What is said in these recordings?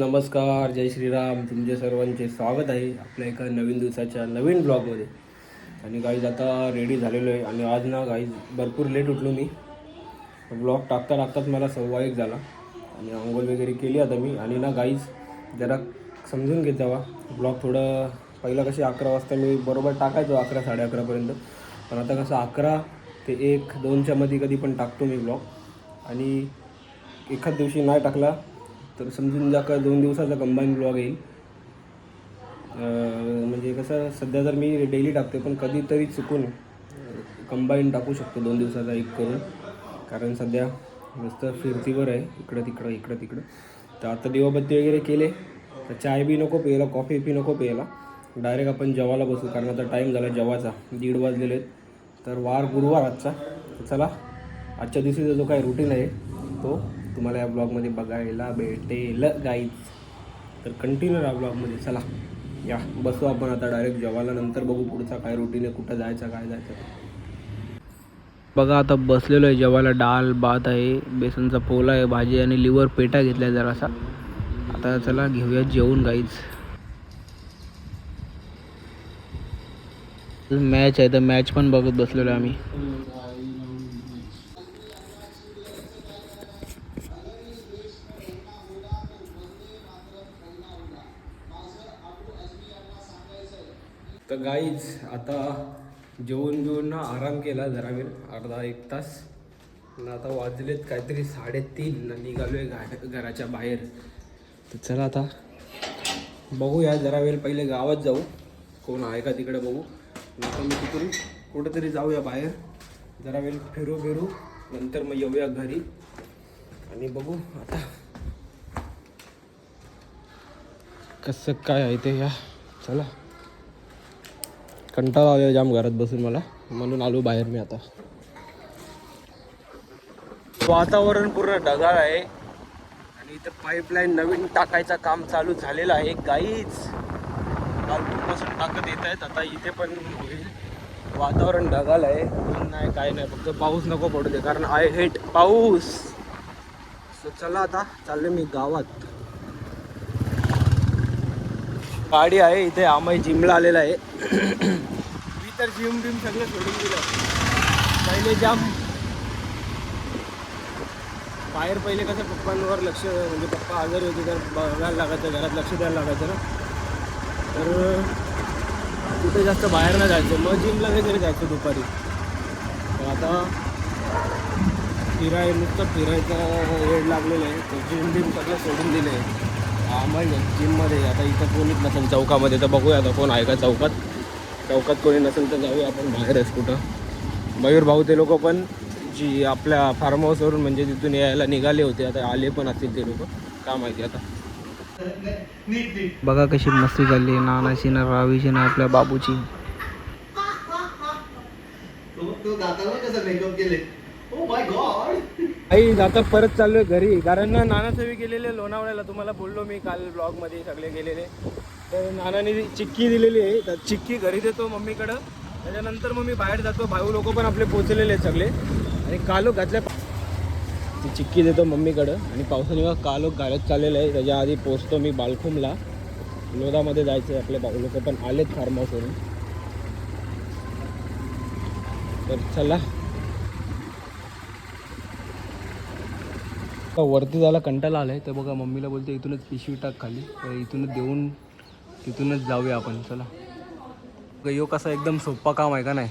नमस्कार, जय श्रीराम. तुमचे सर्वांचे स्वागत आहे आपल्या एका नवीन दिवसाच्या नवीन ब्लॉगमध्ये. आणि गाईज आता रेडी झालेलो आहे. आणि आज ना गाईज भरपूर लेट उठलो मी. ब्लॉग टाकताच मला 1:15 झाला. आणि आंघोळ वगैरे केली आता मी. आणि ना गाईज जरा समजून घेत जावा, ब्लॉग थोडं पहिलं कसे 11 वाजता मी बरोबर टाकायचो, 11 11:30पर्यंत. पण आता कसं 11 ते 1 2च्या मध्ये कधी पण टाकतो मी ब्लॉग. आणि एखाद दिवशी नाही टाकला तर समजून जा का 2 दिवसाचा कंबाईन ब्लॉग येईल. म्हणजे कसं सध्या तर मी डेली टाकते, पण कधीतरी चुकून कंबाईन टाकू शकतो 2 दिवसाचा एक करून. कारण सध्या नुसतं फिरतीवर आहे, इकडं तिकडं. तर आता दिवाबत्ती वगैरे केले तर चाय बी नको प्यायला, कॉफी बी नको प्यायला. डायरेक्ट आपण जेवायला बसू, कारण आता टाईम झाला जेवायचा, 1:30 वाजलेले आहेत. तर वार गुरुवार आजचा. तर चला, आजच्या दिवशीचा जो काही रुटीन आहे तो तुम्हाला या ब्लॉगमध्ये बघायला भेटेल गाईज. तर कंटिन्यू राहा ब्लॉगमध्ये. चला या बसू आपण आता डायरेक्ट जेवायला, नंतर बघू पुढचा काय रुटीन आहे, कुठं जायचं काय जायचं. बघा आता बसलेलो आहे जेवायला. डाळ भात आहे, बेसनचा पोला आहे, भाजी आणि लिव्हर पेटा घेतला आहे जरासा. आता चला घेऊया जेवून गाईज. मॅच आहे तर मॅच पण बघत बसलेलो आहे आम्ही. तर गाईज आता जेवून ना आराम केला जरा वेळ, अर्धा एक तास. आणि आता वाजलेत काहीतरी 3:30. निघालो आहे घराच्या बाहेर. तर चला आता बघूया जरा वेळ, पहिले गावात जाऊ, कोण आहे का तिकडे बघू. नंतर मी तिकडून कुठेतरी जाऊया बाहेर, जरा वेळ फिरू, नंतर मग येऊया घरी आणि बघू आता कसं काय आहे ते. या चला, कंटाळा आला जाम घरात बसून मला, म्हणून आलो बाहेर मी आता. वातावरण पूर्ण ढगाळ आहे आणि इथं पाईपलाईन नवीन टाकायचं काम चालू झालेलं आहे गाईज. कालपूरपासून टाकत येत आहेत, आता इथे पण होईल. वातावरण ढगाळ आहे, नाही काय नाही, फक्त पाऊस नको पडू दे, कारण आय हेट पाऊस. चला आता चाललो मी गावात. गाडी आहे इथे, आम्ही जिमला आलेला आहे. मी तर जिम सगळं सोडून दिलं. पहिले जाम बाहेर, पहिले कसं पप्पांवर लक्ष, म्हणजे पप्पा आजारी होते तर बघायला लागायचं, घरात लक्ष द्यायला लागायचं ना. तर कुठे जास्त बाहेर नाही जायचं, मग जिमला वगैरे जायचं दुपारी. तर आता नुसतं फिरायचं वेळ लागलेलं आहे, तर जिम सगळं सोडून दिलं आहे आम्हाला जिममध्ये. आता इथं कोणीच नसेल चौकामध्ये, तर बघूया आता कोण आहे का चौकात कोणी नसेल तर जाऊया आपण बाहेरच कुठं. मयूर भाऊ ते लोक पण जी आपल्या फार्म हाऊसवरून म्हणजे तिथून यायला निघाले होते, आता आले पण असतील ते लोक, का माहिती आता. बघा कशी मस्ती चालली नानाची ना रावीची ना आपल्या बाबूची. आई आता परत चाललोय घरी, कारण ना नानाचं बी गेलेले लोणावळ्याला. तुम्हाला बोललो मी काल ब्लॉगमध्ये, सगळे गेलेले. तर नानाने चिक्की दिलेली आहे, तर चिक्की घरी देतो मम्मीकडं. त्याच्यानंतर मग मी बाहेर जातो, भाऊ लोक पण आपले पोचलेले आहेत सगळे. आणि कालोख घातल्या, ती चिक्की देतो मम्मीकडं. आणि पावसाने कालोख घालत चाललेलं आहे. त्याच्या आधी पोचतो मी बालखुमला, लोधामध्ये जायचं आहे. आपले भाऊ लोक पण आलेत फार्म हाऊसवरून. तर चला वरती जायला कंटाळा आला आहे. तर बघा मम्मीला बोलते इथूनच पिशवी टाक खाली, तर इथूनच देऊन तिथूनच जाऊया आपण. चला, यो कसा एकदम सोपा काम आहे का नाही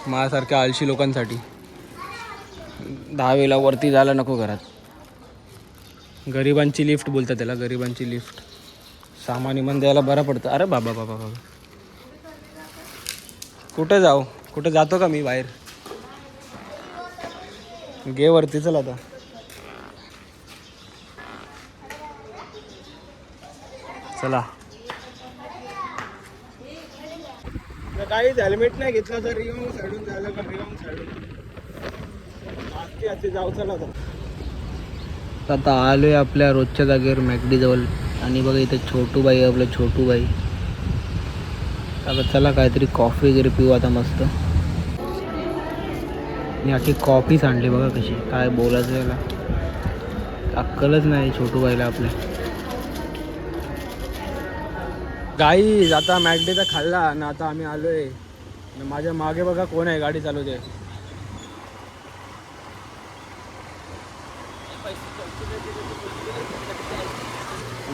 माझ्यासारख्या आळशी लोकांसाठी. 10 वेळेला वरती जायला नको घरात. गरिबांची लिफ्ट बोलतात त्याला, गरिबांची लिफ्ट. सामान इमान द्यायला बरं पडतं. अरे बाबा कुठे जाऊ, कुठे जातो का मी बाहेर. गे वरती, चल आता. चला, काहीच हेल्मेट नाही घेतला तर रिंग साईडून जायला का, रिंग साईडून आजची जाऊ. चला आता आलोय आपल्या रोजच्या जागेवर मॅकडी जवळ. आणि बघा इथे छोटू बाई, आपलं छोटू बाई. आता चला काहीतरी कॉफी वगैरे पिऊ आता मस्त. मी आखी कॉफी सांडली बघा कशी, काय बोलायचं याला अक्कलच नाही छोटू बाईला आपल्या. गाई आता मॅगडीचा खाल्ला आणि आता आम्ही आलोय. माझ्या मागे बघा कोण आहे गाडी चालवते.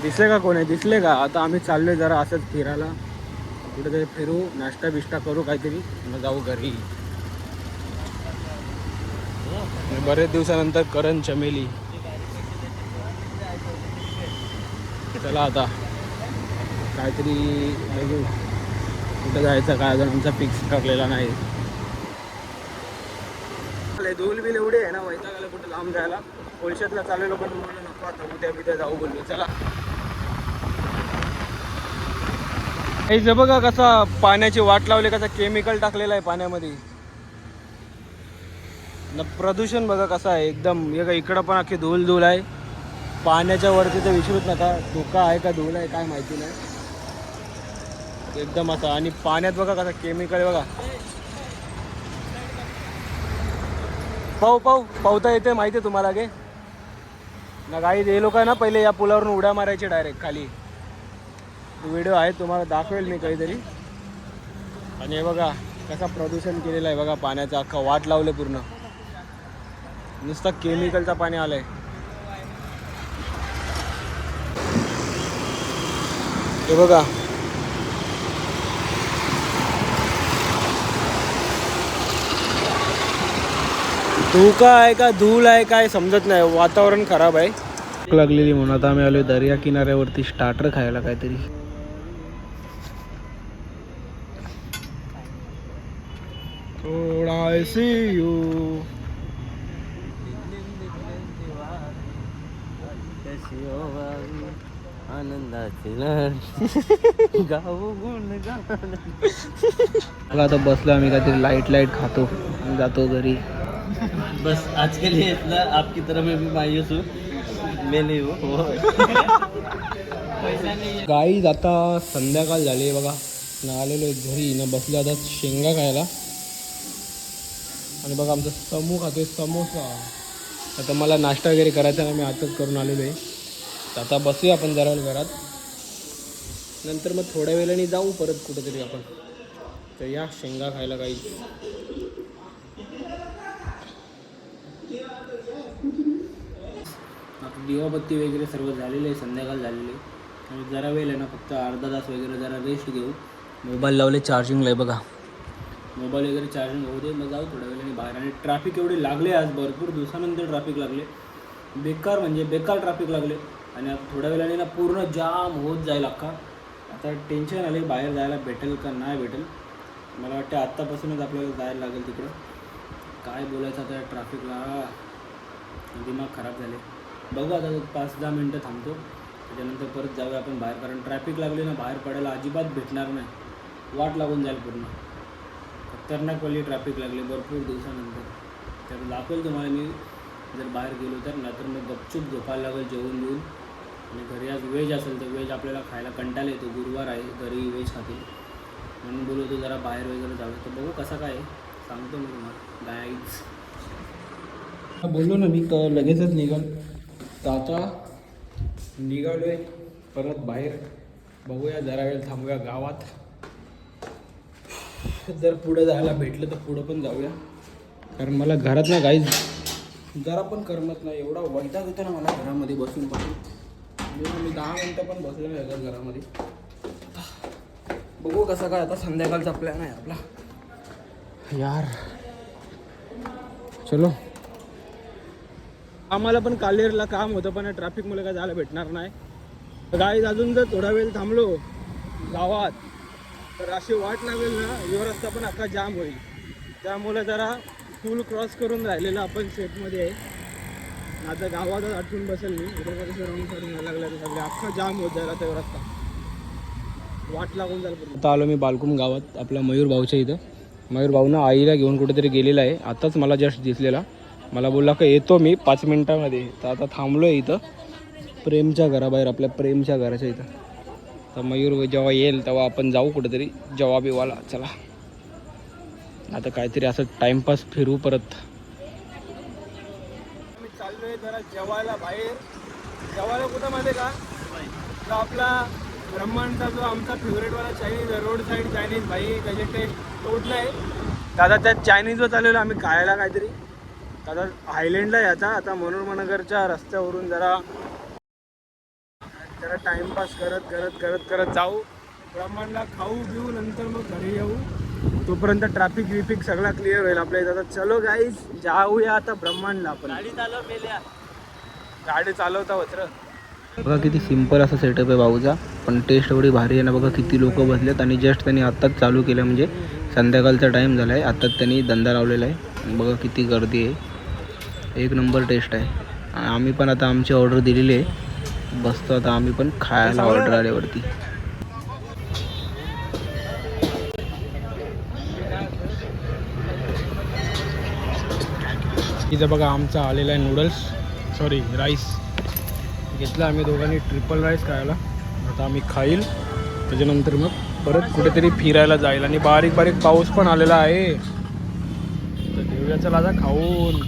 दिसले का कोण आहे? दिसले का? आता आम्ही चाललोय जरा असंच फिरायला, कुठेतरी फिरू, नाश्ता बिष्टा करू काहीतरी, मग जाऊ घरी. बरेच दिवसानंतर करण चमेली. चला आता काहीतरी बघू कुठं जायचं, काय अजून आमचा फिक्स ठरलेला नाही. धूल बिल एवढी आहे ना, वैतागाला कुठं लांब जायला. कोळशातला चाललेलो पण म्हणलं नको आता, उद्या बिद्या जाऊ बोललो. चला हे बघा कसा पाण्याची वाट लावली, कसा केमिकल टाकलेला आहे पाण्यामध्ये. प्रदूषण बघा कसं आहे एकदम. इकडं पण अख्खी धूल धूल आहे. पाण्याच्या वरती तर विचारूच नका, धोका आहे का धूल आहे काय माहिती नाही एकदम असा. आणि पाण्यात बघा कसा केमिकल बघा. पावता येते माहिती आहे तुम्हाला गे ना. काही हे लोक आहे ना पहिले या पुलावरून उड्या मारायचे डायरेक्ट खाली. व्हिडिओ आहे तुम्हाला दाखवेल मी काहीतरी. आणि हे बघा कसा प्रदूषण केलेलं आहे बघा पाण्याचा, अख्खा वाट लावले पूर्ण. नुसतं केमिकलचा पाणी आलंय. हे बघा धोका आहे का धूल आहे काय समजत नाही, वातावरण खराब आहे. भूक लागलेली म्हणून आता आम्ही आलोय दर्या किनाऱ्यावरती स्टार्टर खायला काहीतरी. थोडा सी यू आता बसलो आम्ही काहीतरी लाईट खातो आणि जातो घरी. बस आज के लिए इतना. आपकी तरह मैं भी मायूस हूँ, मैं नहीं हूँ. गाईज आता संध्याकाळ झाली बघा ना, आलेलो घरी ना, बसलो आता शेंगा खायला. आणि बघा आमचा समू खातोय समोसा. आता मला नाश्ता वगैरे करायचा ना, मी आताच करून आलेलो आहे. तर आता बसूया आपण जरा घरात, नंतर मग थोड्या वेळाने जाऊ परत कुठेतरी आपण. तर या शेंगा खायला काही. आता दिवाबत्ती वगैरे सर्व झालेले आहे, संध्याकाळ झालेली आहे. आणि जरा वेळ आहे ना, फक्त अर्धा तास वगैरे जरा रेस्ट घेऊ. मोबाईल लावले चार्जिंगला आहे बघा, मोबाईल वगैरे चार्जिंग होऊ दे, मग जाऊ थोड्या वेळाने बाहेर. आणि ट्रॅफिक एवढे लागले आज, भरपूर दिवसानंतर ट्रॅफिक लागले. बेकार म्हणजे बेकार ट्रॅफिक लागले. आणि आता थोड्या वेळाने ना पूर्ण जाम होत जाईल अख्खा. आता टेन्शन आले बाहेर जायला भेटेल का नाही भेटेल. मला वाटतं आत्तापासूनच आपल्याला जायला लागेल तिकडं. काय बोलायचं आता ट्रॅफिकला, दिमाग खराब झाले. बघू आता 5-10 मिनटं थांबतो, त्याच्यानंतर परत जाऊया आपण बाहेर. कारण ट्रॅफिक लागले ना, बाहेर पडायला अजिबात भेटणार नाही, वाट लागून जाईल पूर्ण. खतरनाकवाली ट्रॅफिक लागली भरपूर दिवसानंतर. तर दाखवेल तुम्हाला मी जर बाहेर गेलो तर. नाहीतर मग गपचूप झोपायला लागेल जेवून घेऊन. आणि घरी आज व्हेज असेल तर व्हेज आपल्याला खायला कंटाळा येतो. गुरुवार आहे, घरी व्हेज खातील म्हणून बोलवतो जरा बाहेर वगैरे जाऊ. तर बघू कसा काय सांगतो मी तुम्हाला गाईज. बोललो ना मी तर लगेचच निघाल. तर आता निघालो आहे परत बाहेर. बघूया जरा वेळ थांबूया गावात. जर पुढं जायला भेटलं तर पुढं पण जाऊया. कारण मला घरात ना गाईज जरा पण करमत नाही. एवढा वैताग येतो ना मला घरामध्ये बसून. मी 10 मिनटं पण बसलेलो आहे घरामध्ये. बघू कसं काय आता संध्याकाळचा प्लॅन आहे आपला यार. चलो. आम्हाला पण कालेरला काम होतं पण ट्रॅफिकमुळे काय जायला भेटणार नाही. गाईज अजून जर थोडा वेळ थांबलो गावात तर अशी वाट लागेल ना, यो रस्ता पण अख्खा जाम होईल. त्यामुळे जरा पूल क्रॉस करून राहिलेला आपण सेफमध्ये आहे. आता गावातच आठवून बसेल मी. इकडे कसं राऊंड करून यायला लागलं तर सगळे अख्खा जाम होत जायला तो रस्ता, वाट लागून जायला. आता आलो मी बालकुम गावात आपल्या मयूर भाऊच्या इथं. मयूर भाऊनं आईला घेऊन कुठेतरी गेलेला आहे. आताच मला जस्ट दिसलेला. मला बोलला का येतो मी 5 मिनटामध्ये. तर आता थांबलो आहे इथं प्रेमच्या घराबाहेर, आपल्या प्रेमच्या घराच्या इथं. तर मयूर जेव्हा येईल तेव्हा आपण जाऊ कुठेतरी जवाबीवाला. चला आता काहीतरी असं टाइमपास फिरू परत. मी चाललोय जरा जेवायला बाहेर. जेवायला कुठं माहिती का, आपला ब्रह्मांडचा जो आमचा फेवरेटवाला चायनीज रोड साईड चायनीज भाई त्याचे टेस्ट तोडलं आहे. दादा त्या चायनीजवर चाललेलो आम्ही खायला काहीतरी. दादा हायलँडला याचा आता मनोरमनगरच्या रस्त्यावरून जरा टाइमपास करत करत करत करत जाऊ. ब्रह्मांडला खाऊ घेऊ नंतर मग घरी येऊ. तोपर्यंत ट्रॅफिक विफिक सगळा क्लिअर होईल आपल्या इथं. आता चलो गाईज जाऊया आता ब्रह्मांडला. आपण गाडी चालवता वत्र. बघा किती सिम्पल असा सेटअप आहे भाऊचा, पण टेस्ट एवढी भारी आहे ना. बघा किती लोक बसलेत आणि जस्ट त्यांनी आत्ताच चालू केलं, म्हणजे संध्याकाळचा टाईम झाला आहे, आत्ताच त्यांनी धंदा लावलेला आहे. आणि बघा किती गर्दी आहे, एक नंबर टेस्ट आहे. आम्ही पण आता आमची ऑर्डर दिलेली आहे, बसतो आता आम्ही पण खायला ऑर्डर आल्यावरती. इथं बघा आमचा आलेला आहे नूडल्स राईस घेतला आम्ही दोघांनी, ट्रिपल राईस खायला. आता आम्ही खाईल त्याच्यानंतर मग परत कुठेतरी फिरायला जाईल. आणि बारीक बारीक पाऊस पण आलेला आहे, तर देवयाचा लाजा खाऊन.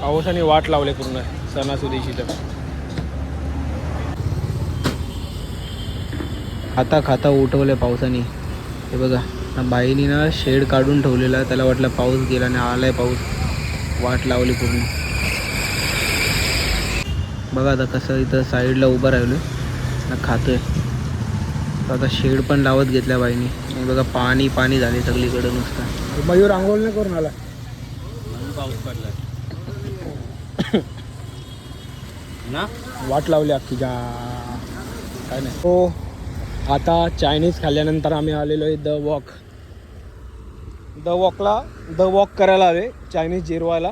पावसाने वाट लावले पूर्ण सणासुदीची. तर खाता खाता उठवले पावसाने. हे बघा ना, बाईनी ना शेड काढून ठेवलेला, त्याला वाटलं पाऊस गेला आणि आलाय पाऊस, वाट लावली पूर्ण. बघा आता कसं इथं साईडला उभं राहिलो ना, खातोय. आता शेड पण लावत घेतल्या बाईनी. आणि बघा पाणी पाणी झाले सगळीकडे नुसतं. मयूर आंघोळ नाही करून आला, पाऊस पडला ना, वाट लावली अख्खी जा काय नाही. हो आता चायनीज खाल्ल्यानंतर आम्ही आलेलो आहे द वॉक करायला आले चायनीज जिरवायला,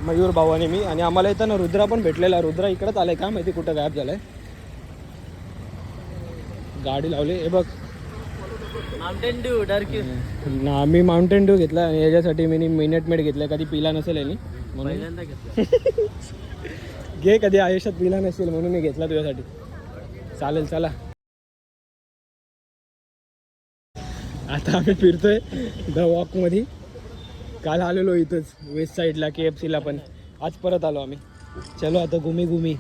मयूर भाऊ आणि मी. आणि आम्हाला इथं ना रुद्रा पण भेटलेला. रुद्रा इकडंच आलाय का माहिती, कुठं गायब झालाय. गाडी लावली हे बघ, माउंटेन ड्यू डरकी ना. मी माउंटेन ड्यू घेतला आणि याच्यासाठी मी मिनिट मेड घेतला, कधी पिला नसेल यांनी म्हणून. पहिल्यांदा घेतला घे, कधी आयुष्यात पिला नसेल म्हणून मी घेतला तुझ्यासाठी. चालेल चला, आता आम्ही फिरतोय द वॉकमध्ये. काल आलेलो इथंच वेस्ट साईडला KFCला, पण आज परत आलो आम्ही. चलो आता घुमी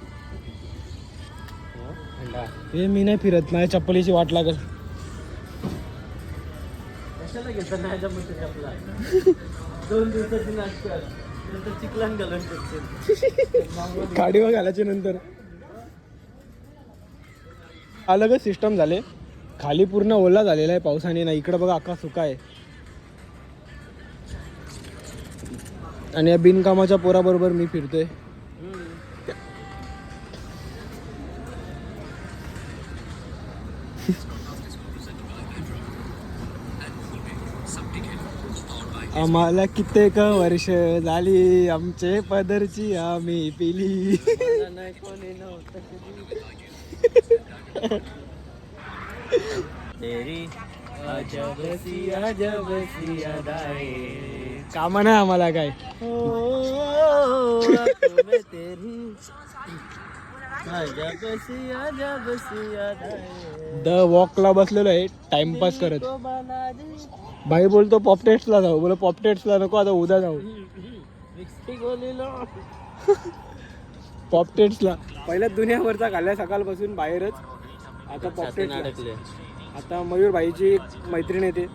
हे मी नाही फिरत, माझ्या चप्पलीची वाट लागल. कशाला घेतला नाही चपला 2 दिवसाची नाश्ता नंतर चिकलान घालून गाडीवर घालायचे नंतर. अलगच सिस्टम झाले, खाली पूर्ण ओला झालेला आहे पावसाने ना. इकडं बघा अख्खा सुका आहे. आणि या बिनकामाच्या पोराबरोबर मी फिरतोय. आम्हाला कित्येक वर्ष झाली आमचे पदरची आम्ही पिली. कामा नाही आम्हाला काय. द वॉकला बसलेलो आहे टाइमपास करत. भाई बोलतो पॉप टेस्टला जाऊ, बोल पॉप टेस्टला नको, आता उद्या जाऊ पॉप टेस्टला. पहिल्या दुनियावरचा खाल्ल्या सकाळपासून बाहेरच. आता पॉप टेस्टला. आता मयूर भाईची एक मैत्रीण येते,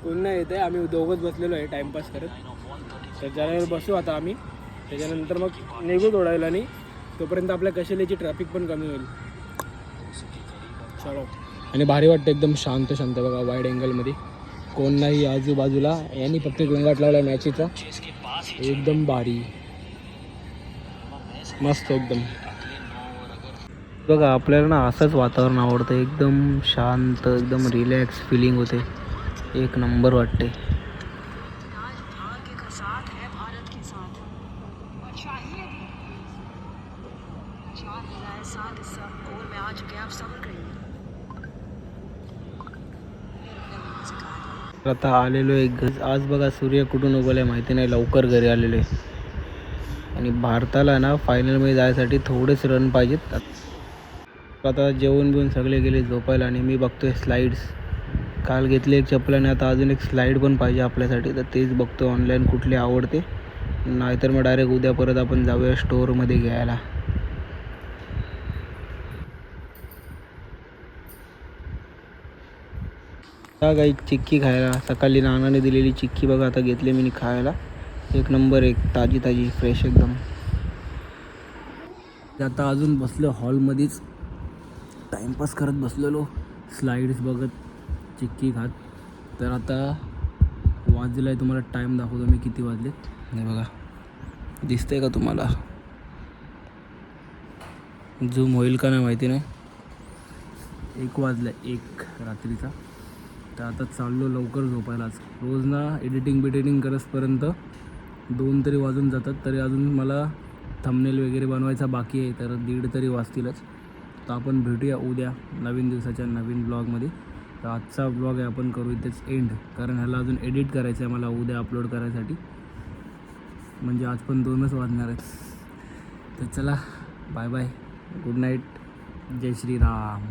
कोण नाही येते, आम्ही दोघंच बसलेलो आहे टाइमपास करत. त्याच्यावर बसू आता आम्ही, त्याच्यानंतर मग निघू तोडायला. आणि तोपर्यंत आपल्या कशेल्याची ट्रॅफिक पण कमी होईल. चलो. आणि भारी वाटतं, एकदम शांत शांत. बघा वाईड अँगलमध्ये कोण नाही आजूबाजूला. यांनी फक्त गोंगाट लावला मॅचीचा, एकदम भारी मस्त एकदम. बघा आपल्याला ना असंच वातावरण आवडतं, एकदम शांत, एकदम रिलॅक्स फिलिंग होते, एक नंबर वाटते. आता आलेलो आहे आज. बघा सूर्य कुठून उगवला आहे माहिती नाही, लवकर घरी आलेलो आहे. आणि भारताला ना फायनलमध्ये जायसाठी थोडेच रन पाहिजेत. आता जेवण बिवून सगळे गेले झोपायला आणि मी बघतोय स्लाईड्स. काल घेतली एक चप्पल आणि आता अजून एक स्लाईड पण पाहिजे आपल्यासाठी, तर तेच बघतो ऑनलाईन कुठली आवडते. नाहीतर मग डायरेक्ट उद्या परत आपण जाऊया स्टोअरमध्ये घ्यायला. काही चिक्की खायला सकाळी नानाने दिलेली चिक्की बघा आता घेतली मी खायला. एक नंबर, एक ताजी ताजी फ्रेश एकदम. आता अजून बसलो हॉलमध्येच टाईमपास करत बसलेलो, स्लाईड्स बघत चिक्की खात. तर आता वाजला आहे, तुम्हाला टाईम दाखवतो मी किती वाजले. नाही बघा, दिसतंय का तुम्हाला? झूम होईल का नाही माहिती नाही. 1 वाजला, 1 रात्रीचा. तर आता चाललो लवकर झोपायलाच. रोज ना एडिटिंग करतपर्यंत 2 तरी वाजून जातात. तरी अजून मला थंबनेल वगैरे बनवायचा बाकी आहे, तर 1:30 तरी वाजतीलच. तर आपण भेटूया उद्या नवीन दिवसाच्या नवीन ब्लॉगमध्ये. तर आजचा ब्लॉग आहे आपण करू इथेच एंड, कारण ह्याला अजून एडिट करायचं आहे मला उद्या अपलोड करायसाठी. म्हणजे आज पण 2च वाजणार आहेत. तर चला, बाय बाय, गुड नाईट, जय श्रीराम.